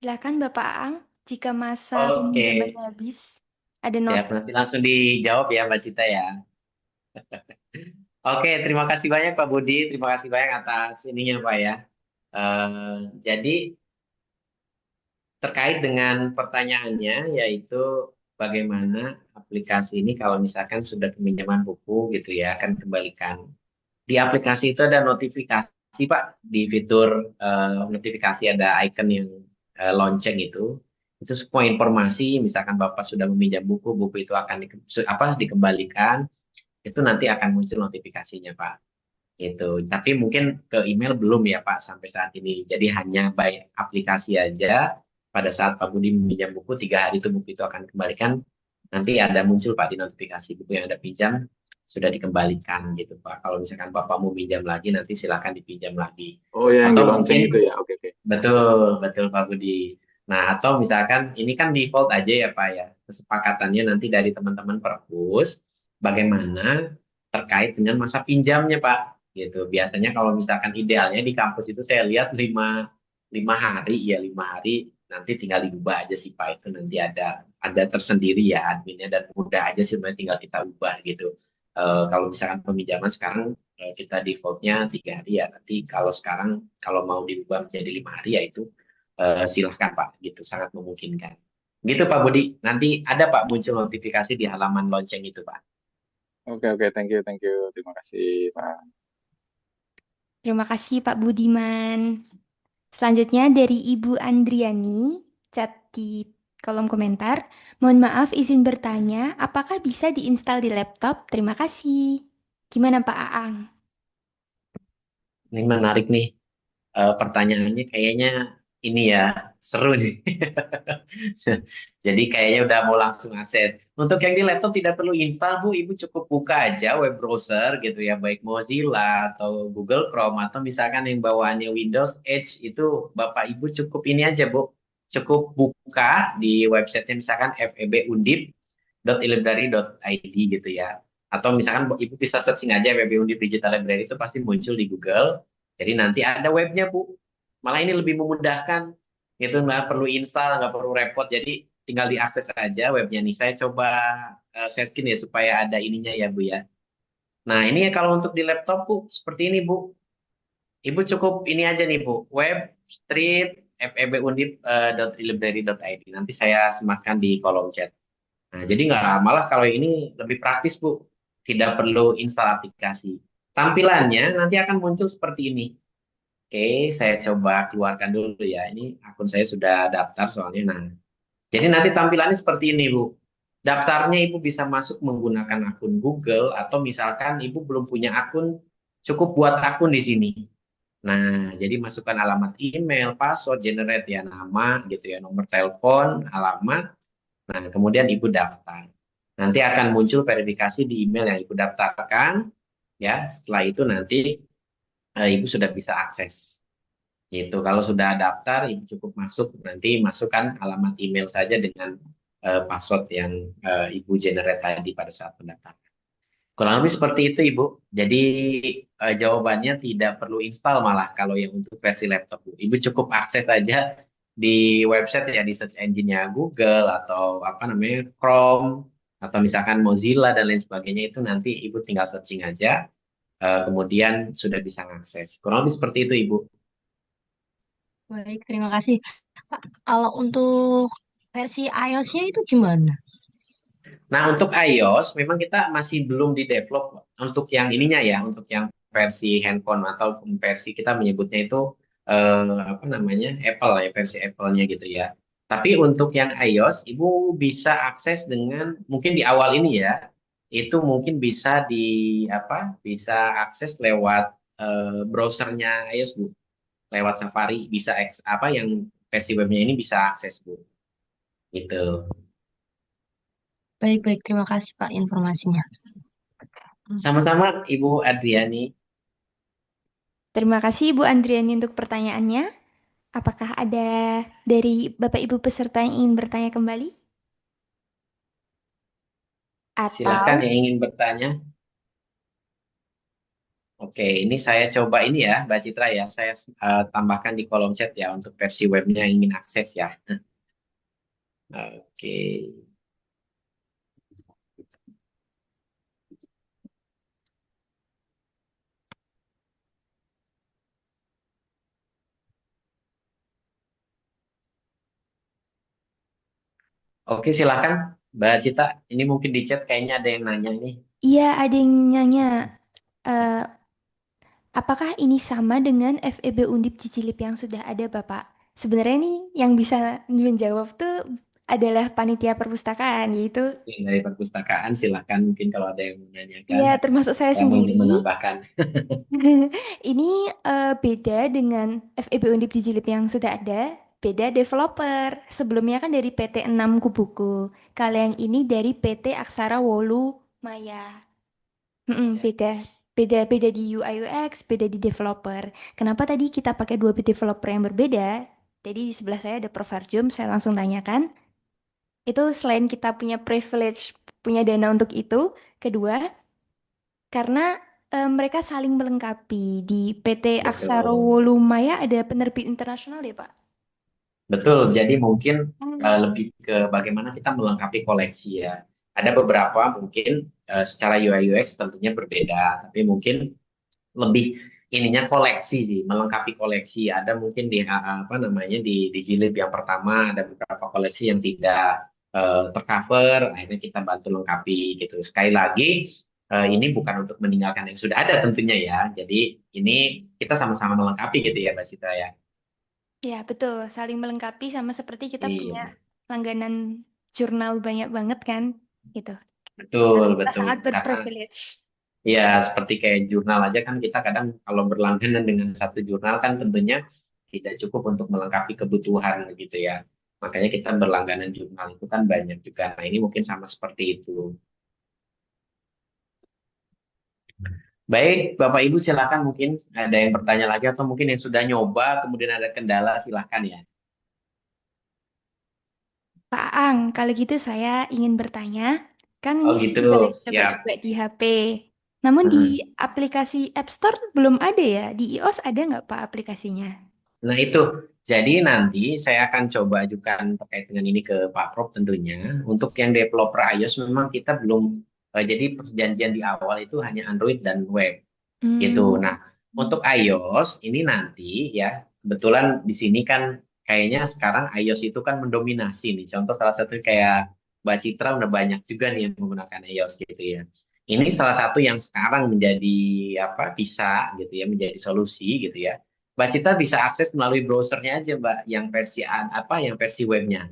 Silakan Bapak Aang, jika masa Oke, peminjamannya habis, ada siap. not. Nanti langsung dijawab ya Mbak Cita ya. Oke, terima kasih banyak Pak Budi. Terima kasih banyak atas ininya Pak ya. Jadi terkait dengan pertanyaannya yaitu bagaimana aplikasi ini kalau misalkan sudah peminjaman buku gitu ya akan kembalikan. Di aplikasi itu ada notifikasi Pak, di fitur notifikasi ada icon yang lonceng itu. Itu semua informasi, misalkan Bapak sudah meminjam buku, buku itu akan dikembalikan, itu nanti akan muncul notifikasinya Pak. Gitu. Tapi mungkin ke email belum ya Pak sampai saat ini. Jadi hanya by aplikasi aja. Pada saat Pak Budi meminjam buku, 3 hari itu buku itu akan dikembalikan. Nanti ada muncul Pak di notifikasi buku yang Anda pinjam sudah dikembalikan gitu Pak. Kalau misalkan Bapak mau pinjam lagi, nanti silakan dipinjam lagi. Oh ya, yang di Atau lonceng itu mungkin ya. Oke, oke. betul, betul Pak Budi. Nah, atau misalkan ini kan default aja ya Pak ya. Kesepakatannya nanti dari teman-teman perpus bagaimana terkait dengan masa pinjamnya Pak. Gitu. Biasanya kalau misalkan idealnya di kampus itu saya lihat lima hari ya 5 hari nanti tinggal diubah aja sih Pak itu nanti ada tersendiri ya adminnya dan mudah aja sih sebenarnya tinggal kita ubah gitu. Kalau misalkan peminjaman sekarang kita defaultnya 3 hari ya nanti kalau sekarang kalau mau diubah menjadi 5 hari ya itu silahkan Pak gitu sangat memungkinkan. Gitu Pak Budi nanti ada Pak muncul notifikasi di halaman lonceng itu Pak. Oke, oke. Thank you, thank you. Terima kasih, Pak. Terima kasih Pak Budiman. Selanjutnya dari Ibu Andriani, chat di kolom komentar. Mohon maaf izin bertanya, apakah bisa diinstal di laptop? Terima kasih. Gimana Pak Aang? Ini menarik nih pertanyaannya kayaknya ini ya seru nih. Jadi kayaknya udah mau langsung akses. Untuk yang di laptop tidak perlu install, Bu. Ibu cukup buka aja web browser gitu ya, baik Mozilla atau Google Chrome atau misalkan yang bawaannya Windows Edge itu Bapak Ibu cukup ini aja, Bu. Cukup buka di websitenya misalkan febundip.ilibrary.id gitu ya. Atau misalkan Ibu bisa searching aja FEB Undip Digital Library itu pasti muncul di Google. Jadi nanti ada webnya, Bu. Malah ini lebih memudahkan gitu, nggak perlu install, nggak perlu repot, jadi tinggal diakses aja webnya. Nih saya coba setting ya supaya ada ininya ya Bu ya. Nah ini ya kalau untuk di laptop Bu seperti ini Bu, Ibu cukup ini aja nih Bu, web street febundip.library.id, nanti saya sematkan di kolom chat. Nah jadi nggak, malah kalau ini lebih praktis Bu, tidak perlu install aplikasi, tampilannya nanti akan muncul seperti ini. Oke, saya coba keluarkan dulu ya. Ini akun saya sudah daftar soalnya. Nah, jadi nanti tampilannya seperti ini, Bu. Daftarnya Ibu bisa masuk menggunakan akun Google atau misalkan Ibu belum punya akun, cukup buat akun di sini. Nah, jadi masukkan alamat email, password, generate ya nama gitu ya, nomor telepon, alamat. Nah, kemudian Ibu daftar. Nanti akan muncul verifikasi di email yang Ibu daftarkan. Ya, setelah itu nanti Ibu sudah bisa akses. Gitu. Kalau sudah daftar, Ibu cukup masuk, nanti masukkan alamat email saja dengan password yang Ibu generate tadi pada saat pendaftaran. Kurang lebih seperti itu, Ibu. Jadi jawabannya tidak perlu install malah kalau yang untuk versi laptop, Bu. Ibu cukup akses saja di website ya, di search engine-nya Google atau apa namanya Chrome atau misalkan Mozilla dan lain sebagainya, itu nanti Ibu tinggal searching aja, kemudian sudah bisa mengakses. Kurang lebih seperti itu, Ibu. Baik, terima kasih. Pak, kalau untuk versi iOS-nya itu gimana? Nah, untuk iOS memang kita masih belum di develop untuk yang ininya ya, untuk yang versi handphone atau versi kita menyebutnya itu apa namanya Apple ya, versi Apple-nya gitu ya. Tapi untuk yang iOS, Ibu bisa akses dengan mungkin di awal ini ya, itu mungkin bisa di apa? Bisa akses lewat browsernya iOS Bu, lewat Safari bisa apa yang versi webnya ini bisa akses Bu, gitu. Baik-baik, terima kasih Pak informasinya. Sama-sama Ibu Adriani. Terima kasih Ibu Andriani untuk pertanyaannya. Apakah ada dari Bapak Ibu peserta yang ingin bertanya kembali? Silakan Atau yang ingin bertanya. Oke, ini saya coba ini ya, Mbak Citra ya. Saya tambahkan di kolom chat ya untuk versi webnya yang ingin akses ya. Oke. Oke, silakan Mbak Citra. Ini mungkin di chat kayaknya ada yang nanya nih. iya ada yang nanya, eh, apakah ini sama dengan FEB Undip Cicilip yang sudah ada Bapak? Sebenarnya nih yang bisa menjawab tuh adalah panitia perpustakaan, yaitu Yang dari perpustakaan silakan mungkin kalau ada yang menanyakan. iya termasuk saya Saya mau sendiri. menambahkan. Ini beda dengan FEB Undip Dijilip yang sudah ada, beda developer. Sebelumnya kan dari PT 6 Kubuku. Kalau yang ini dari PT Aksara Wolu Maya. Beda. Beda di UI UX, beda di developer. Kenapa tadi kita pakai dua developer yang berbeda? Jadi di sebelah saya ada Prof. Harjum, saya langsung tanyakan. Itu selain kita punya privilege, punya dana untuk itu, kedua, karena mereka saling melengkapi. Di PT Aksara Betul. Wolumaya ada penerbit internasional ya, Pak? Betul. Jadi mungkin lebih ke bagaimana kita melengkapi koleksi ya. Ada beberapa mungkin secara UI UX tentunya berbeda, tapi mungkin lebih ininya koleksi sih, melengkapi koleksi. Ada mungkin di apa namanya di jilid yang pertama ada beberapa koleksi yang tidak tercover, akhirnya kita bantu lengkapi gitu. Sekali lagi ini bukan untuk meninggalkan yang sudah ada tentunya ya. Jadi ini kita sama-sama melengkapi gitu ya Mbak Citra ya. Ya, betul. Saling melengkapi sama seperti kita punya Iya, langganan jurnal banyak banget kan, gitu. betul Kita betul. sangat Karena berprivilege. ya seperti kayak jurnal aja kan kita kadang kalau berlangganan dengan satu jurnal kan tentunya tidak cukup untuk melengkapi kebutuhan gitu ya. Makanya kita berlangganan jurnal itu kan banyak juga. Nah, ini mungkin sama seperti itu. Baik, Bapak Ibu silakan mungkin ada yang bertanya lagi atau mungkin yang sudah nyoba kemudian ada kendala silakan ya. Pak Ang, kalau gitu saya ingin bertanya, kan Oh ini gitu, saya juga udah siap. coba-coba di HP. Namun di Hmm. aplikasi App Store belum ada ya. Di iOS ada nggak Pak aplikasinya? Nah itu, jadi nanti saya akan coba ajukan terkait dengan ini ke Pak Prof tentunya. Untuk yang developer iOS memang kita belum, jadi perjanjian di awal itu hanya Android dan web gitu. Hmm. Nah, untuk iOS ini nanti ya, kebetulan di sini kan kayaknya sekarang iOS itu kan mendominasi nih. Contoh salah satu kayak Mbak Citra udah banyak juga nih yang menggunakan iOS gitu ya. Ini salah satu yang sekarang menjadi apa bisa gitu ya, menjadi solusi gitu ya. Mbak Citra bisa akses melalui browsernya aja Mbak, yang versi apa, yang versi webnya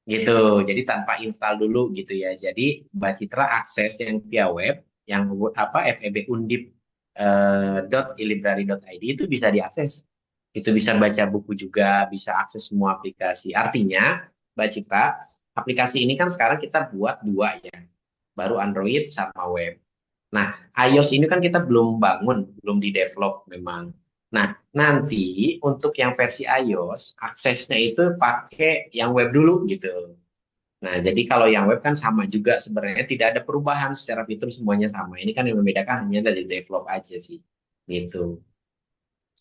gitu. Jadi tanpa install dulu gitu ya. Jadi Mbak Citra akses yang via web, yang apa febundip.ilibrary.id itu bisa diakses. Itu bisa baca buku juga, bisa akses semua aplikasi. Artinya, Mbak Citra, aplikasi ini kan sekarang kita buat dua ya, baru Android sama web. Nah, iOS ini kan kita belum bangun, belum di-develop memang. Nah, nanti untuk yang versi iOS, aksesnya itu pakai yang web dulu gitu. Nah, jadi kalau yang web kan sama juga sebenarnya tidak ada perubahan secara fitur semuanya sama. Ini kan yang membedakan hanya dari develop aja sih. Gitu.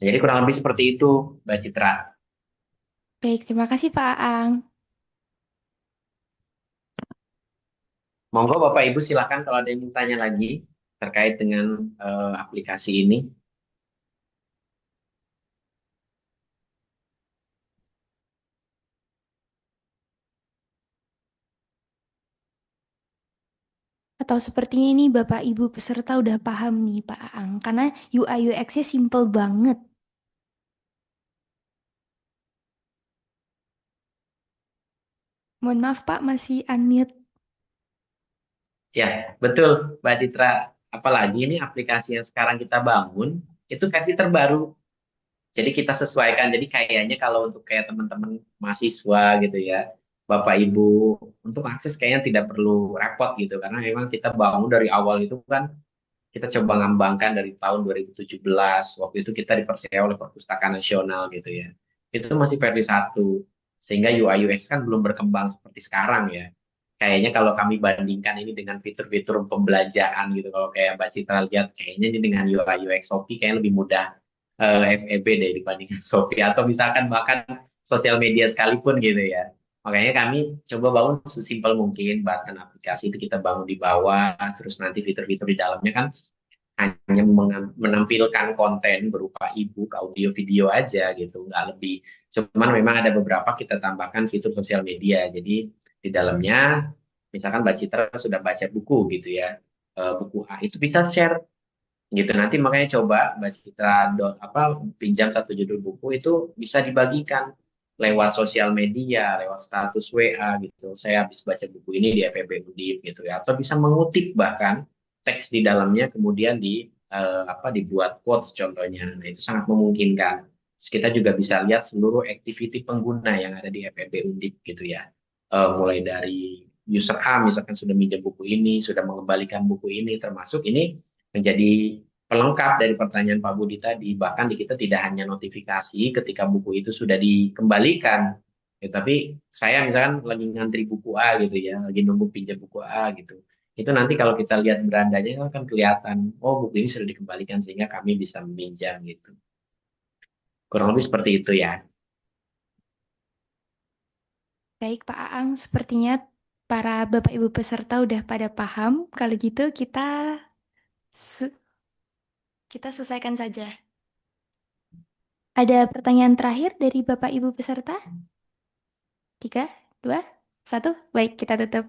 Jadi kurang lebih seperti itu, Mbak Citra. Baik, terima kasih Pak Ang. Monggo Bapak Ibu silakan kalau ada yang mau tanya lagi terkait dengan aplikasi ini. Atau sepertinya ini Bapak Ibu peserta udah paham nih Pak Ang, karena UI UX-nya simple banget. Mohon maaf Pak, masih unmute. Ya, betul Mbak Citra. Apalagi ini aplikasi yang sekarang kita bangun, itu versi terbaru. Jadi kita sesuaikan. Jadi kayaknya kalau untuk kayak teman-teman mahasiswa gitu ya, Bapak Ibu, untuk akses kayaknya tidak perlu repot gitu. Karena memang kita bangun dari awal itu kan kita coba ngembangkan dari tahun 2017. Waktu itu kita dipercaya oleh Perpustakaan Nasional gitu ya. Itu masih versi satu. Sehingga UI UX kan belum berkembang seperti sekarang ya. Kayaknya kalau kami bandingkan ini dengan fitur-fitur pembelajaran gitu. Kalau kayak Mbak Citra lihat, kayaknya ini dengan UI UX Shopee kayaknya lebih mudah FEB deh dibandingkan Shopee. Atau misalkan bahkan sosial media sekalipun gitu ya. Makanya kami coba bangun sesimpel mungkin, bahkan aplikasi itu kita bangun di bawah, terus nanti fitur-fitur di dalamnya kan hanya menampilkan konten berupa ebook, audio, video aja gitu, nggak lebih. Cuman memang ada beberapa kita tambahkan fitur sosial media. Jadi di dalamnya, misalkan Mbak Citra sudah baca buku gitu ya, buku A itu bisa share gitu. Nanti makanya coba Mbak Citra apa pinjam satu judul buku itu bisa dibagikan lewat sosial media, lewat status WA gitu. Saya habis baca buku ini di FEB Undip gitu ya. Atau bisa mengutip bahkan teks di dalamnya kemudian apa dibuat quotes contohnya. Nah, itu sangat memungkinkan. Terus kita juga bisa lihat seluruh activity pengguna yang ada di FEB Undip gitu ya. Mulai dari user A misalkan sudah minjem buku ini, sudah mengembalikan buku ini, termasuk ini menjadi pelengkap dari pertanyaan Pak Budi tadi. Bahkan di kita tidak hanya notifikasi ketika buku itu sudah dikembalikan, ya, tapi saya misalkan lagi ngantri buku A gitu ya, lagi nunggu pinjam buku A gitu. Itu nanti kalau kita lihat berandanya kan kelihatan, oh buku ini sudah dikembalikan sehingga kami bisa meminjam gitu. Kurang lebih seperti itu ya. Baik Pak Aang, sepertinya para Bapak Ibu peserta udah pada paham. Kalau gitu se- kita selesaikan saja. Ada pertanyaan terakhir dari Bapak Ibu peserta? 3, 2, 1. Baik, kita tutup.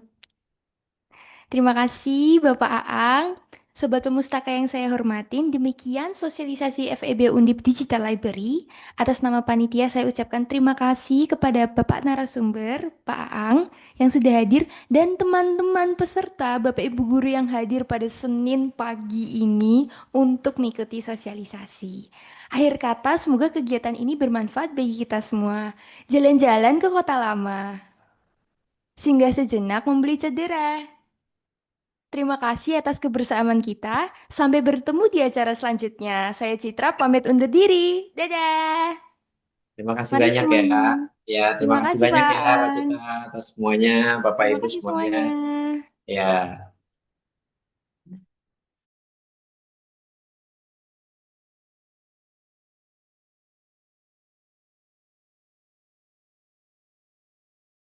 Terima kasih Bapak Aang. Sobat Pemustaka yang saya hormatin, demikian sosialisasi FEB Undip Digital Library. Atas nama panitia saya ucapkan terima kasih kepada Bapak narasumber, Pak Aang, yang sudah hadir, dan teman-teman peserta, Bapak Ibu Guru yang hadir pada Senin pagi ini untuk mengikuti sosialisasi. Akhir kata, semoga kegiatan ini bermanfaat bagi kita semua. Jalan-jalan ke kota lama, singgah sejenak membeli cedera. Terima kasih atas kebersamaan kita. Sampai bertemu di acara selanjutnya. Saya Citra, pamit undur diri. Dadah. Terima kasih Mari banyak ya. semuanya. Ya, terima Terima kasih kasih, banyak Pak ya Kak An. Cita atas semuanya, Bapak Terima Ibu kasih semuanya. semuanya. Ya.